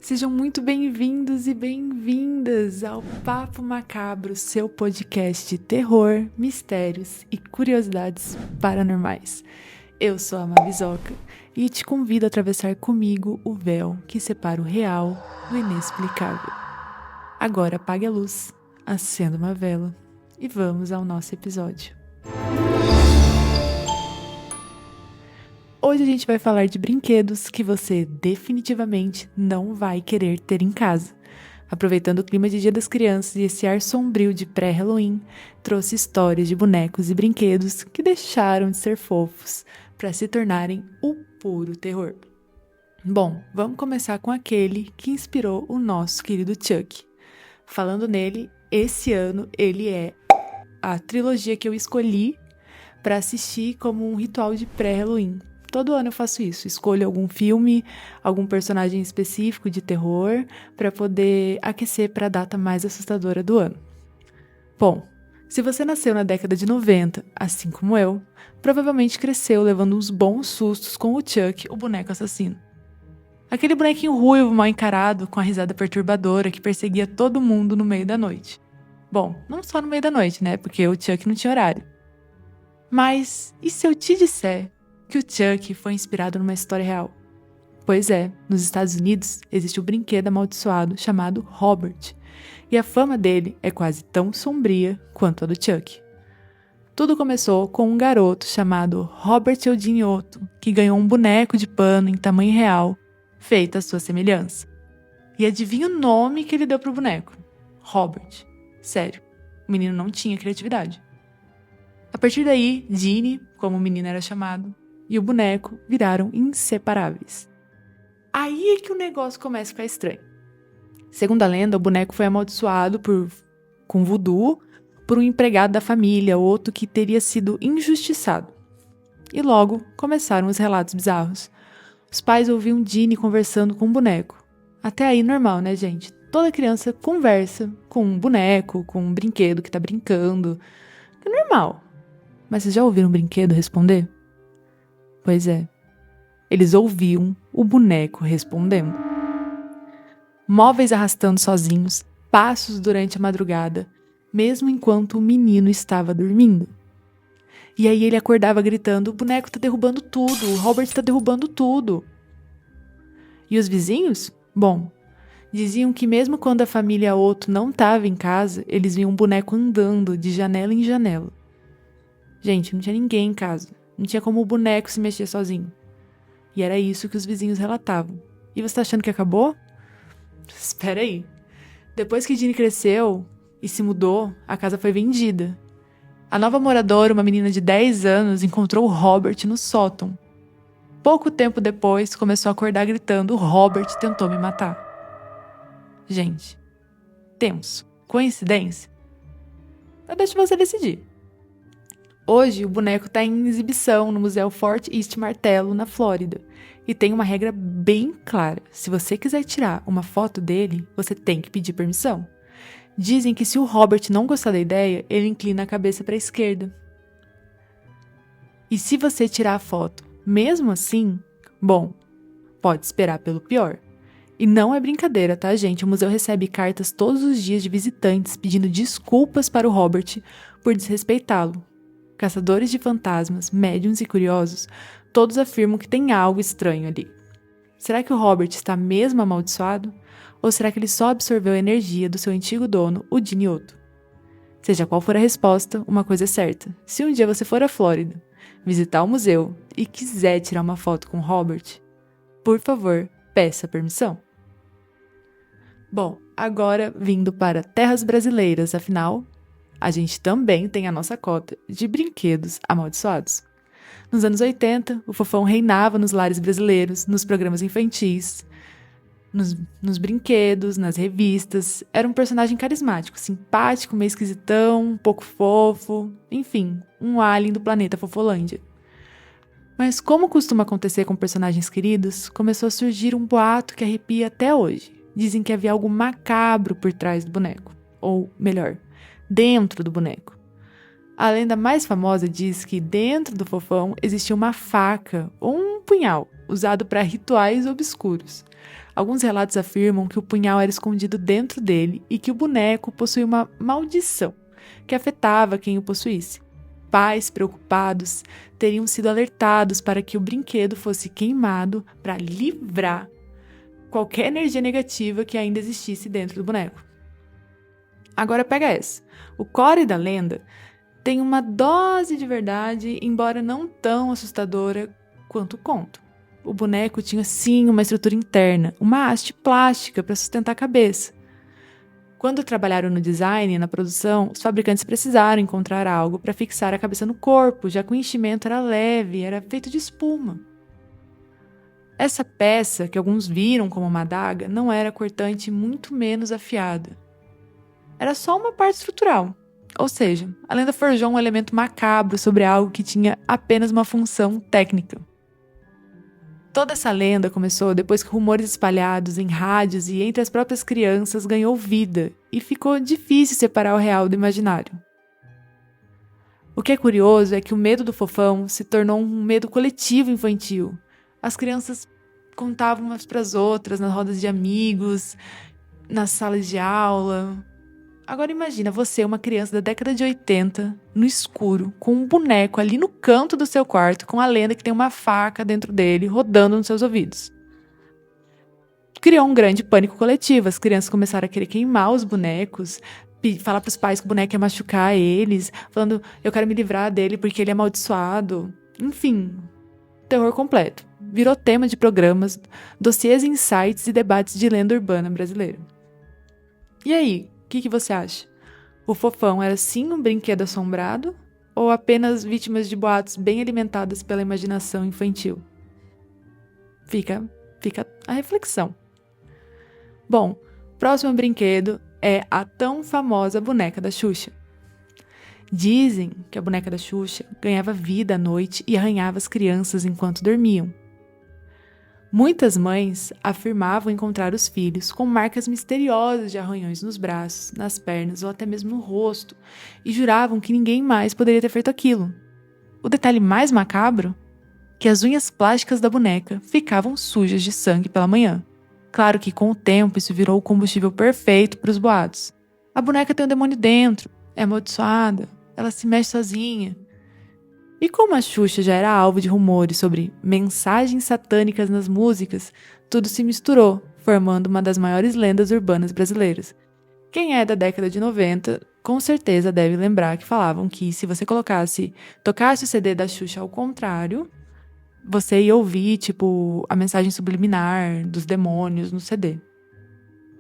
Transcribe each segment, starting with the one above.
Sejam muito bem-vindos e bem-vindas ao Papo Macabro, seu podcast de terror, mistérios e curiosidades paranormais. Eu sou a Mavizoca e te convido a atravessar comigo o véu que separa o real do inexplicável. Agora apague a luz, acenda uma vela e vamos ao nosso episódio. Hoje a gente vai falar de brinquedos que você definitivamente não vai querer ter em casa. Aproveitando o clima de Dia das Crianças e esse ar sombrio de pré-Halloween, trouxe histórias de bonecos e brinquedos que deixaram de ser fofos para se tornarem o puro terror. Bom, vamos começar com aquele que inspirou o nosso querido Chuck. Falando nele, esse ano ele é a trilogia que eu escolhi para assistir como um ritual de pré-Halloween. Todo ano eu faço isso, escolho algum filme, algum personagem específico de terror para poder aquecer para a data mais assustadora do ano. Bom, se você nasceu na década de 90, assim como eu, provavelmente cresceu levando uns bons sustos com o Chuck, o boneco assassino. Aquele bonequinho ruivo, mal encarado, com a risada perturbadora que perseguia todo mundo no meio da noite. Bom, não só no meio da noite, né? Porque o Chuck não tinha horário. Mas e se eu te disser que o Chuck foi inspirado numa história real? Pois é, nos Estados Unidos existe um brinquedo amaldiçoado chamado Robert, e a fama dele é quase tão sombria quanto a do Chuck. Tudo começou com um garoto chamado Robert Eugene Otto, que ganhou um boneco de pano em tamanho real, feito à sua semelhança. E adivinha o nome que ele deu pro boneco? Robert. Sério, o menino não tinha criatividade. A partir daí, Ginny, como o menino era chamado, e o boneco viraram inseparáveis. Aí é que o negócio começa a ficar estranho. Segundo a lenda, o boneco foi amaldiçoado com voodoo por um empregado da família, outro que teria sido injustiçado. E logo começaram os relatos bizarros. Os pais ouviam Ginny conversando com o boneco. Até aí normal, né, gente? Toda criança conversa com um boneco, com um brinquedo que tá brincando. É normal. Mas vocês já ouviram um brinquedo responder? Pois é, eles ouviam o boneco respondendo. Móveis arrastando sozinhos, passos durante a madrugada, mesmo enquanto o menino estava dormindo. E aí ele acordava gritando: o boneco tá derrubando tudo, o Robert tá derrubando tudo. E os vizinhos? Bom, diziam que mesmo quando a família Otto não estava em casa, eles viam um boneco andando de janela em janela. Gente, não tinha ninguém em casa. Não tinha como o boneco se mexer sozinho. E era isso que os vizinhos relatavam. E você tá achando que acabou? Espera aí. Depois que Ginny cresceu e se mudou, a casa foi vendida. A nova moradora, uma menina de 10 anos, encontrou o Robert no sótão. Pouco tempo depois, começou a acordar gritando: o Robert tentou me matar. Gente, tenso. Coincidência? Eu deixo você decidir. Hoje, o boneco está em exibição no Museu Fort East Martello, na Flórida. E tem uma regra bem clara. Se você quiser tirar uma foto dele, você tem que pedir permissão. Dizem que se o Robert não gostar da ideia, ele inclina a cabeça para a esquerda. E se você tirar a foto, mesmo assim, bom, pode esperar pelo pior. E não é brincadeira, tá, gente? O museu recebe cartas todos os dias de visitantes pedindo desculpas para o Robert por desrespeitá-lo. Caçadores de fantasmas, médiuns e curiosos, todos afirmam que tem algo estranho ali. Será que o Robert está mesmo amaldiçoado? Ou será que ele só absorveu a energia do seu antigo dono, o Ginny Otto? Seja qual for a resposta, uma coisa é certa. Se um dia você for à Flórida, visitar o museu e quiser tirar uma foto com o Robert, por favor, peça permissão. Bom, agora vindo para terras brasileiras, afinal, a gente também tem a nossa cota de brinquedos amaldiçoados. Nos anos 80, o fofão reinava nos lares brasileiros, nos programas infantis, nos brinquedos, nas revistas. Era um personagem carismático, simpático, meio esquisitão, um pouco fofo, enfim, um alien do planeta Fofolândia. Mas como costuma acontecer com personagens queridos, começou a surgir um boato que arrepia até hoje. Dizem que havia algo macabro por trás do boneco, ou melhor, dentro do boneco. A lenda mais famosa diz que dentro do fofão existia uma faca ou um punhal, usado para rituais obscuros. Alguns relatos afirmam que o punhal era escondido dentro dele e que o boneco possuía uma maldição que afetava quem o possuísse. Pais preocupados teriam sido alertados para que o brinquedo fosse queimado para livrar qualquer energia negativa que ainda existisse dentro do boneco. Agora pega essa. O core da lenda tem uma dose de verdade, embora não tão assustadora quanto o conto. O boneco tinha sim uma estrutura interna, uma haste plástica para sustentar a cabeça. Quando trabalharam no design e na produção, os fabricantes precisaram encontrar algo para fixar a cabeça no corpo, já que o enchimento era leve, era feito de espuma. Essa peça, que alguns viram como uma adaga, não era cortante e muito menos afiada. Era só uma parte estrutural. Ou seja, a lenda forjou um elemento macabro sobre algo que tinha apenas uma função técnica. Toda essa lenda começou depois que rumores espalhados em rádios e entre as próprias crianças ganhou vida e ficou difícil separar o real do imaginário. O que é curioso é que o medo do fofão se tornou um medo coletivo infantil. As crianças contavam umas para as outras nas rodas de amigos, nas salas de aula. Agora imagina você, uma criança da década de 80, no escuro, com um boneco ali no canto do seu quarto, com a lenda que tem uma faca dentro dele, rodando nos seus ouvidos. Criou um grande pânico coletivo. As crianças começaram a querer queimar os bonecos, falar para os pais que o boneco ia machucar eles, falando, eu quero me livrar dele porque ele é amaldiçoado. Enfim, terror completo. Virou tema de programas, dossiês, insights e debates de lenda urbana brasileira. E aí? O que você acha? O fofão era sim um brinquedo assombrado ou apenas vítimas de boatos bem alimentadas pela imaginação infantil? Fica a reflexão. Bom, próximo brinquedo é a tão famosa boneca da Xuxa. Dizem que a boneca da Xuxa ganhava vida à noite e arranhava as crianças enquanto dormiam. Muitas mães afirmavam encontrar os filhos com marcas misteriosas de arranhões nos braços, nas pernas ou até mesmo no rosto, e juravam que ninguém mais poderia ter feito aquilo. O detalhe mais macabro? Que as unhas plásticas da boneca ficavam sujas de sangue pela manhã. Claro que com o tempo isso virou o combustível perfeito para os boatos. A boneca tem um demônio dentro, é amaldiçoada, ela se mexe sozinha. E como a Xuxa já era alvo de rumores sobre mensagens satânicas nas músicas, tudo se misturou, formando uma das maiores lendas urbanas brasileiras. Quem é da década de 90, com certeza deve lembrar que falavam que se você tocasse o CD da Xuxa ao contrário, você ia ouvir, a mensagem subliminar dos demônios no CD.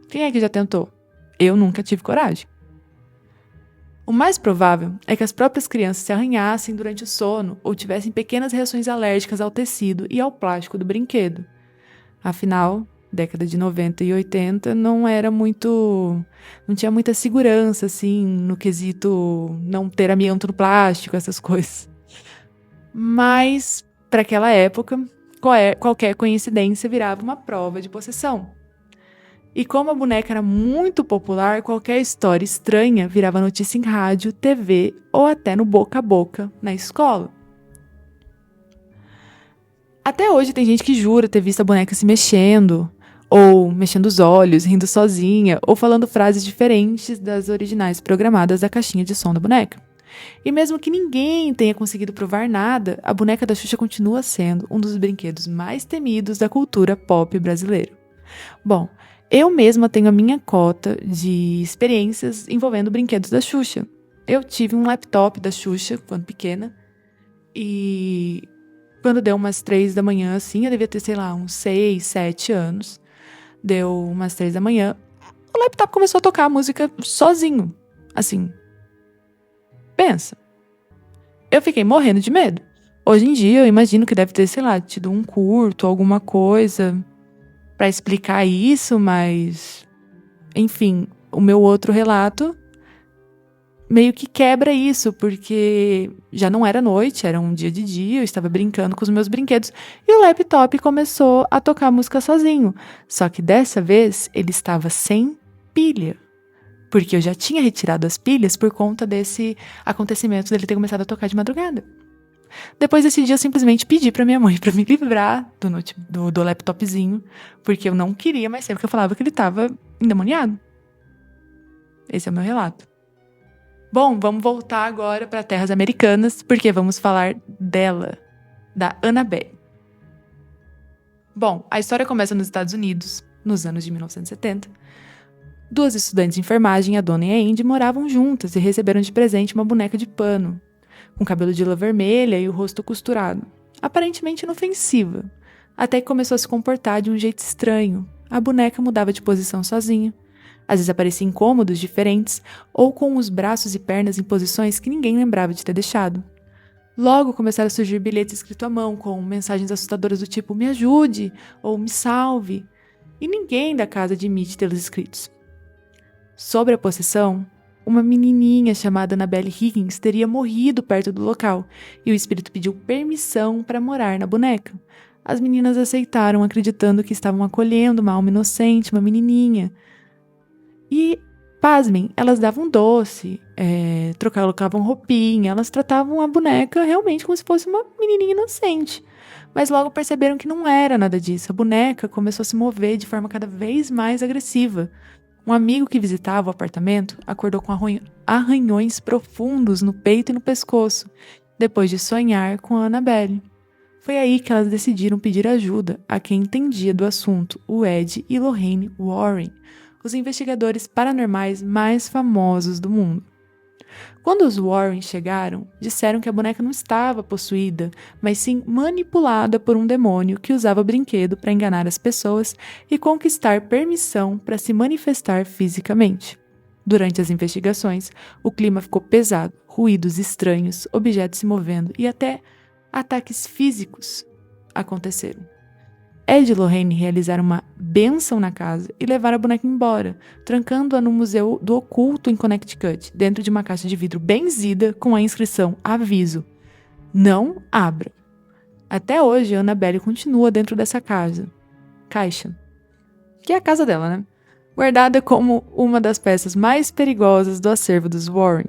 Quem é que já tentou? Eu nunca tive coragem. O mais provável é que as próprias crianças se arranhassem durante o sono ou tivessem pequenas reações alérgicas ao tecido e ao plástico do brinquedo. Afinal, década de 90 e 80 não tinha muita segurança, assim, no quesito não ter amianto no plástico, essas coisas. Mas, para aquela época, qualquer coincidência virava uma prova de possessão. E como a boneca era muito popular, qualquer história estranha virava notícia em rádio, TV ou até no boca a boca na escola. Até hoje tem gente que jura ter visto a boneca se mexendo, ou mexendo os olhos, rindo sozinha, ou falando frases diferentes das originais programadas da caixinha de som da boneca. E mesmo que ninguém tenha conseguido provar nada, a boneca da Xuxa continua sendo um dos brinquedos mais temidos da cultura pop brasileira. Bom, eu mesma tenho a minha cota de experiências envolvendo brinquedos da Xuxa. Eu tive um laptop da Xuxa quando pequena e quando deu umas 3 da manhã, assim, eu devia ter, uns 6, 7 anos. Deu umas 3 da manhã, o laptop começou a tocar a música sozinho, assim. Pensa. Eu fiquei morrendo de medo. Hoje em dia eu imagino que deve ter, tido um curto, alguma coisa para explicar isso, mas enfim, o meu outro relato meio que quebra isso, porque já não era noite, era um dia de dia, eu estava brincando com os meus brinquedos e o laptop começou a tocar música sozinho. Só que dessa vez ele estava sem pilha, porque eu já tinha retirado as pilhas por conta desse acontecimento dele ter começado a tocar de madrugada. Depois desse dia, eu simplesmente pedi pra minha mãe pra me livrar do laptopzinho, porque eu não queria mais ser, porque eu falava que ele tava endemoniado. Esse é o meu relato. Bom, vamos voltar agora para terras americanas, porque vamos falar dela, da Annabelle. Bom, a história começa nos Estados Unidos, nos anos de 1970. Duas estudantes de enfermagem, a Donna e a Andy, moravam juntas e receberam de presente uma boneca de pano, com cabelo de lã vermelha e o rosto costurado, aparentemente inofensiva, até que começou a se comportar de um jeito estranho. A boneca mudava de posição sozinha. Às vezes aparecia em cômodos diferentes ou com os braços e pernas em posições que ninguém lembrava de ter deixado. Logo começaram a surgir bilhetes escritos à mão, com mensagens assustadoras do tipo "me ajude" ou "me salve", e ninguém da casa admite tê-los escritos. Sobre a possessão, uma menininha chamada Annabelle Higgins teria morrido perto do local, e o espírito pediu permissão para morar na boneca. As meninas aceitaram, acreditando que estavam acolhendo uma alma inocente, uma menininha. E, pasmem, elas davam doce, colocavam roupinha, elas tratavam a boneca realmente como se fosse uma menininha inocente. Mas logo perceberam que não era nada disso. A boneca começou a se mover de forma cada vez mais agressiva. Um amigo que visitava o apartamento acordou com arranhões profundos no peito e no pescoço, depois de sonhar com a Annabelle. Foi aí que elas decidiram pedir ajuda a quem entendia do assunto, o Ed e Lorraine Warren, os investigadores paranormais mais famosos do mundo. Quando os Warren chegaram, disseram que a boneca não estava possuída, mas sim manipulada por um demônio que usava brinquedo para enganar as pessoas e conquistar permissão para se manifestar fisicamente. Durante as investigações, o clima ficou pesado, ruídos estranhos, objetos se movendo e até ataques físicos aconteceram. Ed e Lorraine realizaram uma bênção na casa e levaram a boneca embora, trancando-a no Museu do Oculto em Connecticut, dentro de uma caixa de vidro benzida com a inscrição "Aviso: não abra". Até hoje, a Annabelle continua dentro dessa caixa, que é a casa dela, né? Guardada como uma das peças mais perigosas do acervo dos Warren.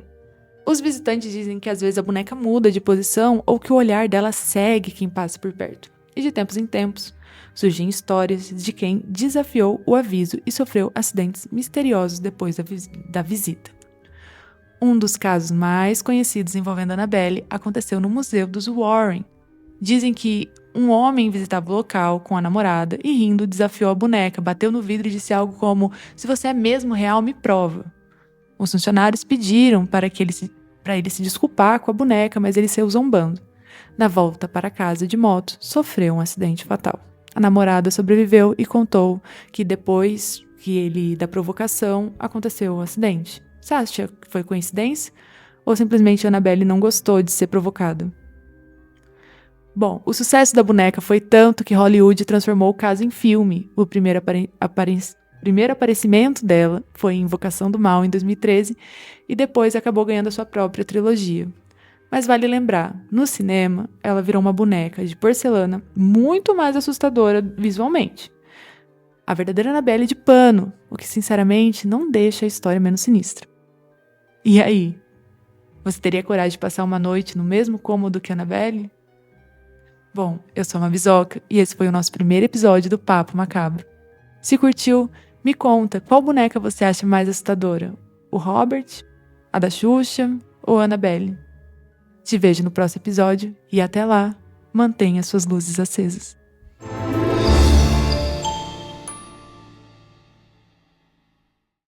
Os visitantes dizem que às vezes a boneca muda de posição ou que o olhar dela segue quem passa por perto. E de tempos em tempos, surgem histórias de quem desafiou o aviso e sofreu acidentes misteriosos depois da visita. Um dos casos mais conhecidos envolvendo Annabelle aconteceu no Museu dos Warren. Dizem que um homem visitava o local com a namorada e, rindo, desafiou a boneca, bateu no vidro e disse algo como: "Se você é mesmo real, me prova". Os funcionários pediram para ele se desculpar com a boneca, mas ele saiu zombando. Na volta para casa de moto, sofreu um acidente fatal. A namorada sobreviveu e contou que depois da provocação aconteceu o acidente. Você acha que foi coincidência? Ou simplesmente a Annabelle não gostou de ser provocada? Bom, o sucesso da boneca foi tanto que Hollywood transformou o caso em filme. O primeiro aparecimento dela foi em Invocação do Mal, em 2013, e depois acabou ganhando a sua própria trilogia. Mas vale lembrar, no cinema, ela virou uma boneca de porcelana muito mais assustadora visualmente. A verdadeira Annabelle de pano, o que sinceramente não deixa a história menos sinistra. E aí? Você teria coragem de passar uma noite no mesmo cômodo que a Annabelle? Bom, eu sou a Mavizoca e esse foi o nosso primeiro episódio do Papo Macabro. Se curtiu, me conta qual boneca você acha mais assustadora? O Robert, a da Xuxa ou a Annabelle? Te vejo no próximo episódio e até lá, mantenha suas luzes acesas.